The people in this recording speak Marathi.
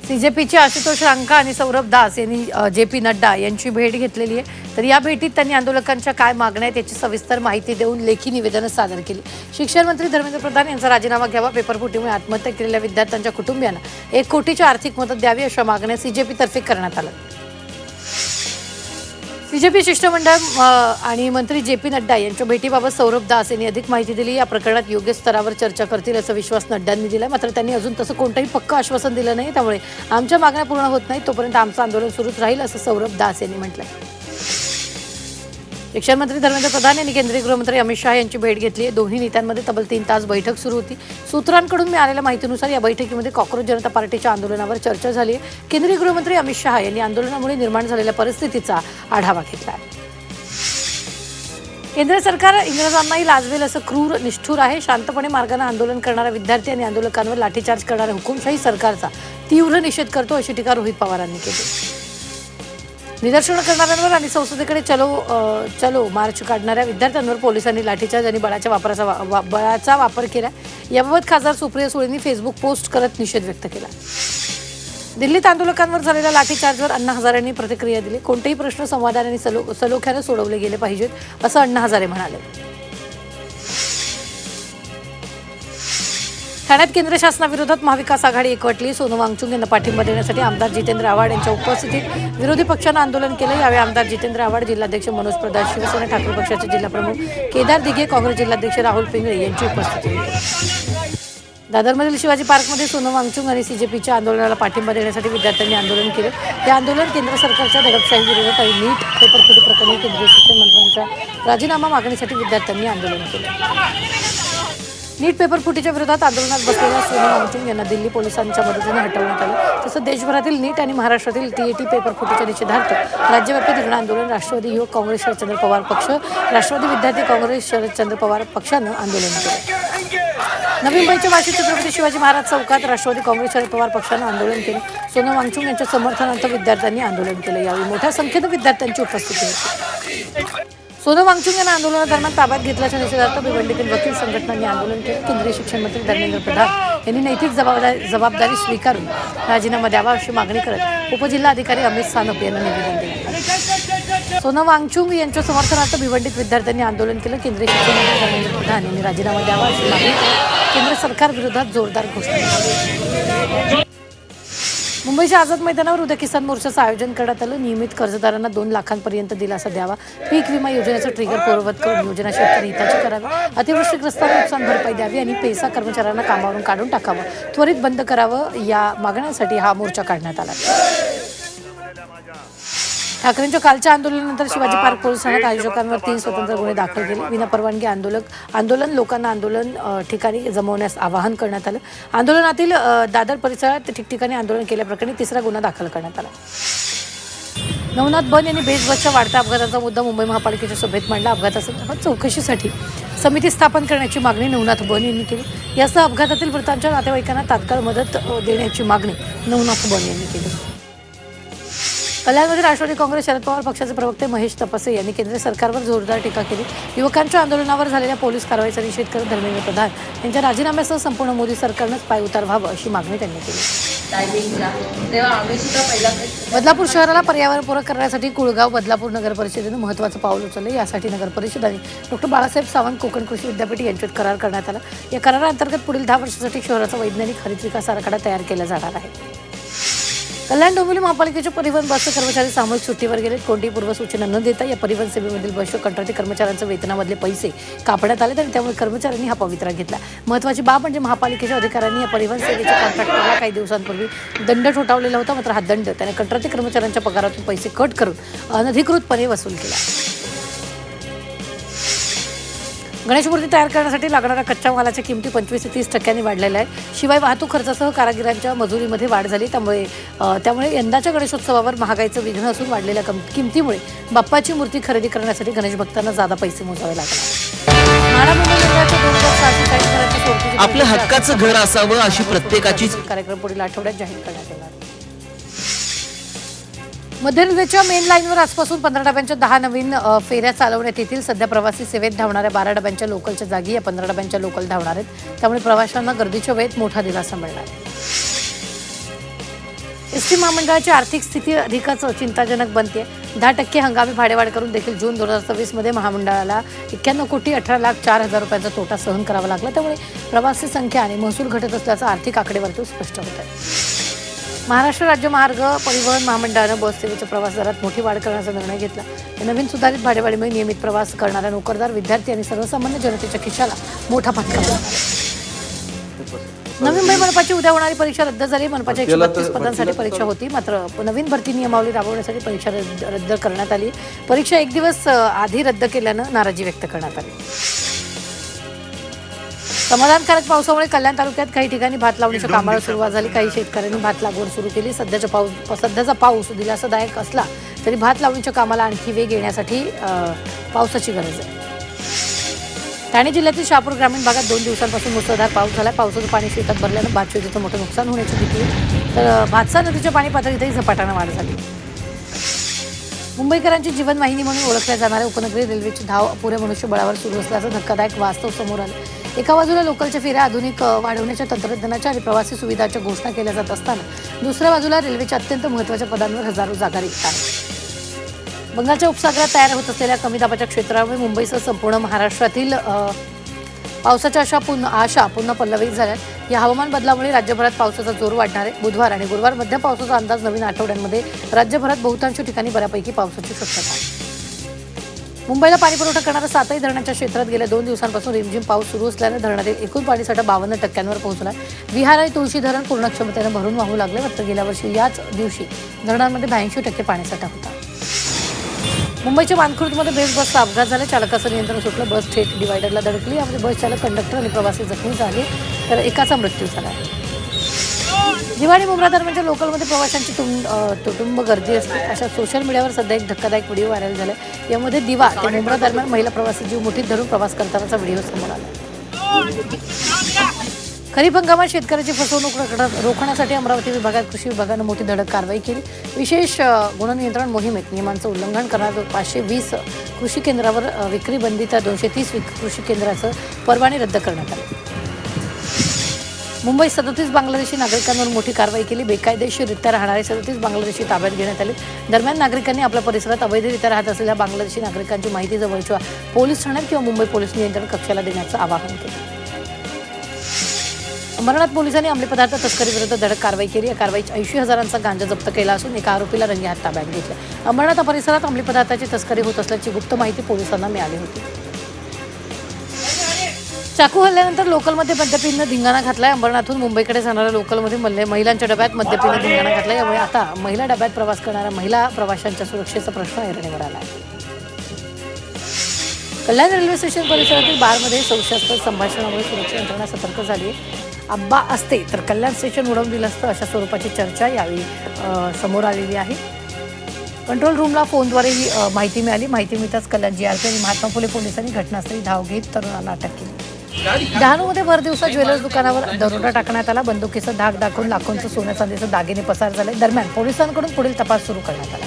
सीजेपीचे आशुतोष रांका आणि सौरभ दास यांनी जे.पी. नड्डा यांची भेट घेतलेली आहे। तर या भेटीत त्यांनी आंदोलकांच्या काय मागण्या आहेत याची सविस्तर माहिती देऊन लेखी निवेदन सादर केली। शिक्षण मंत्री धर्मेंद्र प्रधान यांचा राजीनामा घ्यावा, पेपरफुटीमुळे आत्महत्या केलेल्या विद्यार्थ्यांच्या कुटुंबियांना 1 कोटीची आर्थिक मदत द्यावी अशा मागण्या सीजेपीतर्फे करण्यात आल्या। सीजेपी शिष्टमंडळ आणि मंत्री जे.पी. नड्डा यांच्या भेटीबाबत सौरभ दास यांनी अधिक माहिती दिली। या प्रकरणात योग्य स्तरावर चर्चा करतील असा विश्वास नड्डांनी दिला। मात्र त्यांनी अजून तसं कोणतंही पक्क आश्वासन दिलं नाही, त्यामुळे आमच्या मागण्या पूर्ण होत नाहीत तोपर्यंत आमचं आंदोलन सुरूच राहील असं सौरभ दास यांनी म्हटलंय। शिक्षण मंत्री धर्मेंद्र प्रधान यांनी केंद्रीय गृहमंत्री अमित शाह यांची भेट घेतली आहे। दोन्ही नेत्यांमध्ये तब्बल 3 तास बैठक सुरू होती। सूत्रांकडून मिळालेल्या माहितीनुसार या बैठकीमध्ये कॉक्रोच जनता पार्टीच्या आंदोलनावर चर्चा झाली आहे। केंद्रीय गृहमंत्री अमित शाह यांनी आंदोलनामुळे निर्माण झालेल्या परिस्थितीचा आढावा घेतला आहे। केंद्र सरकार इंग्रजांनाही लाजवेल असं क्रूर निष्ठुर आहे। शांतपणे मार्गाने आंदोलन करणाऱ्या विद्यार्थी आणि आंदोलकांवर लाठीचार्ज करणाऱ्या हुकुमशाही सरकारचा तीव्र निषेध करतो अशी टीका रोहित पवारांनी केली। निदर्शनं करणाऱ्यांवर आणि संसदेकडे चलो मार्च काढणाऱ्या विद्यार्थ्यांवर पोलिसांनी लाठीचार्ज आणि बळाचा वापर केला। याबाबत खासदार सुप्रिया सुळेंनी फेसबुक पोस्ट करत निषेध व्यक्त केला। दिल्लीत आंदोलकांवर झालेल्या लाठीचार्जवर अण्णा हजारेंनी प्रतिक्रिया दिली। कोणतेही प्रश्न संवादाने आणि सलोख्याने सोडवले गेले पाहिजेत असं अण्णा हजारे म्हणाले। ठाण्यात केंद्र शासनाविरोधात महाविकास आघाडी एकवटली। सोनू वांगचुक यांना पाठिंबा देण्यासाठी आमदार जितेंद्र आव्हाड यांच्या उपस्थितीत विरोधी पक्षानं आंदोलन केलं। यावेळी आमदार जितेंद्र आव्हाड, जिल्हाध्यक्ष मनोज प्रधान, शिवसेना ठाकरे पक्षाचे जिल्हाप्रमुख केदार दिघे, काँग्रेस जिल्हाध्यक्ष राहुल पिंगळे यांची उपस्थिती होती। दादरमधील शिवाजी पार्कमध्ये सोनू वांगचुक आणि सीजेपीच्या आंदोलनाला पाठिंबा देण्यासाठी विद्यार्थ्यांनी आंदोलन केले। हे आंदोलन केंद्र सरकारच्या दडपशाही विरोधात आणि नीट पेपरफुटी प्रकरणी केंद्रीय शिक्षण मंत्र्यांच्या राजीनामा मागणीसाठी विद्यार्थ्यांनी आंदोलन केले। नीट पेपरफुटीच्या विरोधात आंदोलनात बसलेल्या सोनू वांगचुक यांना दिल्ली पोलिसांच्या मदतीने हटवण्यात आलं। तसंच देशभरातील नीट आणि महाराष्ट्रातील टीएटी पेपरफुटीच्या निषेधार्थ राज्यव्यापी धरणं आंदोलन राष्ट्रवादी युवक काँग्रेस शरदचंद्र पवार पक्ष, राष्ट्रवादी विद्यार्थी काँग्रेस शरदचंद्र पवार पक्षानं आंदोलन केलं। नवी मुंबईच्या वाशी छत्रपती शिवाजी महाराज चौकात राष्ट्रवादी काँग्रेस शरद पवार पक्षानं आंदोलन केलं। सोनू वांगचुक यांच्या समर्थनार्थ विद्यार्थ्यांनी आंदोलन केलं। यावेळी मोठ्या संख्येनं विद्यार्थ्यांची उपस्थिती होती। सोनू वांगचुक यांना आंदोलनादरम्यान ताब्यात घेतल्याच्या निषेधार्थ भिवंडीतील वकील संघटनांनी आंदोलन केलं। केंद्रीय शिक्षण मंत्री धर्मेंद्र प्रधान यांनी नैतिक जबाबदारी स्वीकारून राजीनामा द्यावा अशी मागणी करत उपजिल्हाधिकारी अमित सानप यांना निवेदन दिलं। सोनू वांगचुक यांच्या समर्थनार्थ भिवंडीत विद्यार्थ्यांनी आंदोलन केलं। केंद्रीय शिक्षण मंत्री धर्मेंद्र प्रधान यांनी राजीनामा द्यावा अशी मागणी करत केंद्र सरकार विरोधात जोरदार घोषणा केली। मुंबईच्या आझाद मैदानावर उद्या किसान मोर्चाचं आयोजन करण्यात आलं। नियमित कर्जदारांना 2 लाखांपर्यंत दिलासा द्यावा, पीक विमा योजनेचं ट्रिगर पूर्ववत करून योजना शेतकरी हिताची करावी, अतिवृष्टीग्रस्तांना नुकसान भरपाई द्यावी आणि पेसा कर्मचाऱ्यांना कामावरून काढून टाकावं, त्वरित बंद करावं या मागण्यांसाठी हा मोर्चा काढण्यात आला। ठाकरेंच्या कालच्या आंदोलनानंतर शिवाजी पार्क पोलीस ठाण्यात आयोजकांवर 3 स्वतंत्र गुन्हे दाखल केले। विनापरवानगी आंदोलन लोकांना आंदोलन ठिकाणी जमवण्यास आवाहन करण्यात आलं। आंदोलनातील दादर परिसरात ठिकठिकाणी आंदोलन केल्याप्रकरणी 3रा गुन्हा दाखल करण्यात आला। नवनाथ बन यांनी बेस्टच्या वाढत्या अपघाताचा मुद्दा मुंबई महापालिकेच्या सभेत मांडला। अपघातासंदर्भात चौकशीसाठी समिती स्थापन करण्याची मागणी नवनाथ बन यांनी केली। यासह अपघातातील मृतांच्या नातेवाईकांना तात्काळ मदत देण्याची मागणी नवनाथ बन यांनी केली। कल्याणमध्ये राष्ट्रवादी काँग्रेस शरद पवार पक्षाचे प्रवक्ते महेश तपसे यांनी केंद्र सरकारवर जोरदार टीका केली। युवकांच्या आंदोलनावर झालेल्या पोलीस कारवाईचा निषेध करत धर्मेंद्र प्रधान यांच्या राजीनाम्यासह संपूर्ण मोदी सरकारनंच पायउतार व्हावं अशी मागणी त्यांनी केली। बदलापूर शहराला पर्यावरणपूरक करण्यासाठी कुळगाव बदलापूर नगर परिषदेनं महत्त्वाचं पाऊल उचललं। यासाठी नगर परिषदेने डॉ. बाळासाहेब सावंत कोकण कृषी विद्यापीठ यांच्यात करार करण्यात आला। या कराराअंतर्गत पुढील 10 वर्षांसाठी शहराचा वैज्ञानिक हरित विकास आराखडा तयार केला जाणार आहे। कल्याण डोंबिवली महापालिकेच्या परिवहन बसचे कर्मचारी सामूहिक सुट्टीवर गेलेत। कोणतीही पूर्वसूचना न देता या परिवहन सेवेमधील बसच्या कंत्राटी कर्मचाऱ्यांच्या वेतनामधले पैसे कापण्यात आले आणि त्यामुळे कर्मचाऱ्यांनी हा पवित्रा घेतला। महत्त्वाची बाब म्हणजे महापालिकेच्या अधिकाऱ्यांनी या परिवहन सेवेच्या कॉन्ट्रॅक्टरला काही दिवसांपूर्वी दंड ठोठावलेला होता। मात्र हा दंड त्याने कंत्राटी कर्मचाऱ्यांच्या पगारातून पैसे कट करून अनधिकृतपणे वसूल केला। गणेशमूर्ती तयार करण्यासाठी लागणाऱ्या कच्च्या मालाच्या किमती 25 ते 30% वाढलेल्या आहेत। शिवाय वाहतूक खर्चासह कारागिरांच्या मजुरीमध्ये वाढ झाली। त्यामुळे यंदाच्या गणेशोत्सवावर महागाईचं विघ्न असून वाढलेल्या किमतीमुळे बाप्पाची मूर्ती खरेदी करण्यासाठी गणेश भक्तांना जादा पैसे मोजावे लागणार। आपलं हक्काचं घर असावं अशी प्रत्येकाची कार्यक्रम पुढील आठवड्यात जाहीर करण्यात येणार। मध्य रेल्वेच्या मेन लाईनवर आजपासून 15 डब्यांच्या 10 नवीन फेऱ्या चालवण्यात येतील। सध्या प्रवासी सेवेत धावणाऱ्या 12 डब्यांच्या लोकलच्या जागी या 15 डब्यांच्या लोकल धावणार आहेत। त्यामुळे प्रवाशांना गर्दीच्या वेळेत मोठा दिलासा मिळणार आहे। एस टी महामंडळाची आर्थिक स्थिती अधिकच चिंताजनक बनते. 10% हंगामी भाडेवाढ करून देखील जून 2026 मध्ये महामंडळाला 91,18,04,000 रुपयांचा तोटा सहन करावा लागला. त्यामुळे प्रवासी संख्या आणि महसूल घटत असल्याचं आर्थिक आकडेवारीतून स्पष्ट होत आहे. महाराष्ट्र राज्य मार्ग परिवहन महामंडळानं बस सेवेच्या प्रवास दरात मोठी वाढ करण्याचा निर्णय घेतला. या नवीन सुधारित भाडेवाढीमुळे नियमित प्रवास करणाऱ्या नोकरदार, विद्यार्थी आणि सर्वसामान्य जनतेच्या खिशाला मोठा फटका बसणार आहे. नवी मुंबई मनपाची उद्या होणारी परीक्षा रद्द झाली. मनपाच्या 132 पदांसाठी परीक्षा होती, मात्र नवीन भरती नियमावली राबवण्यासाठी परीक्षा रद्द करण्यात आली. परीक्षा एक दिवस आधी रद्द केल्यानं नाराजी व्यक्त करण्यात आली. समाधानकारक पावसामुळे कल्याण तालुक्यात काही ठिकाणी भात लावणीच्या कामाला सुरुवात झाली. काही शेतकऱ्यांनी भात लागवड सुरू केली. सध्याचा पाऊस दिलासादायक असला तरी भात लावणीच्या कामाला आणखी वेग येण्यासाठी पावसाची गरज आहे. ठाणे जिल्ह्यातील शहापूर ग्रामीण भागात 2 दिवसांपासून मुसळधार पाऊस झाला. पावसाचं पाणी शेतात भरल्यानं भात शेतीचं मोठं नुकसान होण्याची भीती आहे. तर भातसा नदीच्या पाणी पातळीतही झपाट्यानं वाढ झाली. मुंबईकरांची जीवनवाहिनी म्हणून ओळखल्या जाणाऱ्या उपनगरी रेल्वेची धाव अपुऱ्या मनुष्यबळावर सुरू असल्याचं धक्कादायक वास्तव समोर आलं. एका बाजूला लोकलच्या फेऱ्या आधुनिक वाढवण्याच्या तंत्रज्ञानाच्या आणि प्रवासी सुविधांच्या घोषणा केल्या जात असताना दुसऱ्या बाजूला रेल्वेच्या अत्यंत महत्त्वाच्या पदांवर हजारो जागा रिक्त आहेत. बंगालच्या उपसागरात तयार होत असलेल्या कमी दाबाच्या क्षेत्रामुळे मुंबईसह संपूर्ण महाराष्ट्रातील पावसाच्या आशा पुन्हा पल्लवित झाल्यात. या हवामान बदलामुळे राज्यभरात पावसाचा जोर वाढणार आहे. बुधवार आणि गुरुवार मध्य पावसाचा अंदाज. नवीन आठवड्यांमध्ये राज्यभरात बहुतांश ठिकाणी बऱ्यापैकी पावसाची शक्यता आहे. मुंबईला पाणीपुरवठा करणाऱ्या 7ही धरणांच्या क्षेत्रात गेल्या 2 दिवसांपासून रिमझिम पाऊस सुरू असल्याने धरणातील एकूण पाणीसाठा 52% पोहोचला. विहार आणि तुळशी धरण पूर्ण क्षमतेने भरून वाहू लागले. मात्र गेल्या वर्षी याच दिवशी धरणांमध्ये 82% पाणीसाठा होता. मुंबईच्या मानखुर्दमध्ये बसचा अपघात झाला. चालकाचं नियंत्रण सुटलं. बस थेट डिवायडरला धडकली. यामध्ये बस चालक, कंडक्टर आणि प्रवासी जखमी झाले, तर एकाचा मृत्यू झाला. दिवाळी मुंब्रा दरम्यानच्या लोकलमध्ये प्रवाशांची तुटुंब गर्दी असते. अशा सोशल मीडियावर सध्या एक धक्कादायक व्हिडिओ व्हायरल झाला. यामध्ये दिवा ते मुंब्रा दरम्यान महिला प्रवासी जीव मुठीत धरून प्रवास करतानाचा व्हिडिओ समोर आला. खरीप हंगामात शेतकऱ्याची फसवणूक रोखण्यासाठी अमरावती विभागात कृषी विभागानं मोठी धडक कारवाई केली. विशेष गुणनियंत्रण मोहिमेत नियमांचं उल्लंघन करणाऱ्या 520 कृषी केंद्रावर विक्री बंदी, तर 230 कृषी केंद्राचं परवाने रद्द करण्यात आले. मुंबईत 37 बांगलादेशी नागरिकांवर मोठी कारवाई केली. बेकायदेशीररित्या राहणारे 37 बांगलादेशी ताब्यात घेण्यात आले. दरम्यान नागरिकांनी आपल्या परिसरात अवैधरित्या राहत असलेल्या बांगलादेशी नागरिकांची माहिती जवळच्या पोलीस ठाण्यात किंवा मुंबई पोलीस नियंत्रण कक्षाला देण्याचं आवाहन केलं. अंबरनाथ पोलिसांनी अंमली पदार्थ तस्करीविरुद्ध धडक कारवाई केली. या कारवाईत 80,000 गांजा जप्त केला असून एका आरोपीला रंगेहात ताब्यात घेतलं. अंबरनाथ परिसरात अंमली पदार्थाची तस्करी होत असल्याची गुप्त माहिती पोलिसांना मिळाली होती. चाकू हल्ल्यानंतर लोकलमध्ये मद्यपीनं धिंगाणा घातलाय. अंबरनाथहून मुंबईकडे जाणाऱ्या लोकलमध्ये महिलांच्या डब्यात मद्यपीनं धिंगाणा घातला. यामुळे आता महिला डब्यात प्रवास करणाऱ्या महिला प्रवाशांच्या सुरक्षेचा प्रश्न ऐरणीवर आला आहे. कल्याण रेल्वे स्टेशन परिसरातील बारमध्ये सशस्त्र संभाषणामुळे सुरक्षा यंत्रणा सतर्क झाली आहे. अब्बा असते तर कल्याण स्टेशन उडवून दिलं असतं, अशा स्वरूपाची चर्चा यावेळी समोर आलेली आहे. कंट्रोल रूमला फोनद्वारे ही माहिती मिळाली. माहिती मिळताच कल्याण जीआरपी आणि महात्मा फुले पोलिसांनी घटनास्थळी धाव घेत तरुणांना अटक केली. डहाणूमध्ये भर दिवसा ज्वेलर्स दुकानावर दरोडा टाकण्यात आला. बंदुकीचा धाक दाखवून लाखोंचं सोन्या चांदीचे दागिने पसार झाले. दरम्यान पोलिसांकडून पुढील तपास सुरू करण्यात आला.